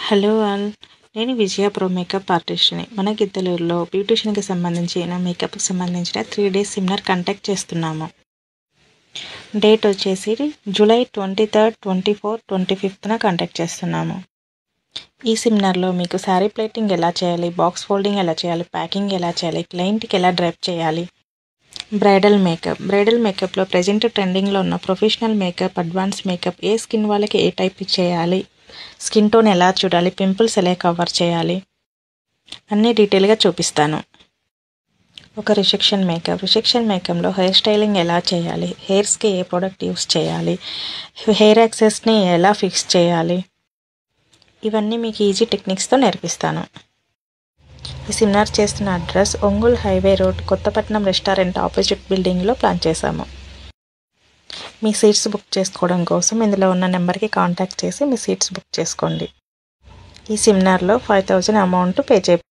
Hello all, నేను విజయ pro makeup ఆర్టిస్ట్ని. మన గిద్దలూరులో బ్యూటిషియన్కి సంబంధించిన మేకప్కి సంబంధించిన 3 డేస్ సెమినార్ కండక్ట్ చేస్తున్నాము. డేట్ వచ్చేసి జూలై 23, 24, 25న కండక్ట్ చేస్తున్నాము. ఈ సెమినార్లో మీకు శారీ ప్లేటింగ్ ఎలా చేయాలి, బాక్స్ ఫోల్డింగ్ ఎలా చేయాలి, ప్యాకింగ్ ఎలా చేయాలి, క్లయింట్కి ఎలా డ్రైప్ చేయాలి, బ్రైడల్ మేకప్లో ప్రజెంట్ ట్రెండింగ్లో ఉన్న ప్రొఫెషనల్ మేకప్, అడ్వాన్స్ మేకప్, ఏ స్కిన్ వాళ్ళకి ఏ టైప్ చేయాలి, స్కిన్ టోన్ ఎలా చూడాలి, పింపుల్స్ ఎలా కవర్ చేయాలి అన్నీ డీటెయిల్గా చూపిస్తాను. ఒక రిసెప్షన్ మేకప్లో హెయిర్ స్టైలింగ్ ఎలా చేయాలి, హెయిర్స్కి ఏ ప్రోడక్ట్ యూస్ చేయాలి, హెయిర్ యాక్సెస్ని ఎలా ఫిక్స్ చేయాలి, ఇవన్నీ మీకు ఈజీ టెక్నిక్స్తో నేర్పిస్తాను. ఈ సెమినార్ చేస్తున్న address Ongole highway road, Kothapatnam restaurant opposite బిల్డింగ్లో ప్లాన్ చేశాము. మీ సీట్స్ బుక్ చేసుకోవడం కోసం ఇందులో ఉన్న నెంబర్కి కాంటాక్ట్ చేసి మీ సీట్స్ బుక్ చేసుకోండి. ఈ సెమినార్లో 5000 అమౌంట్ పే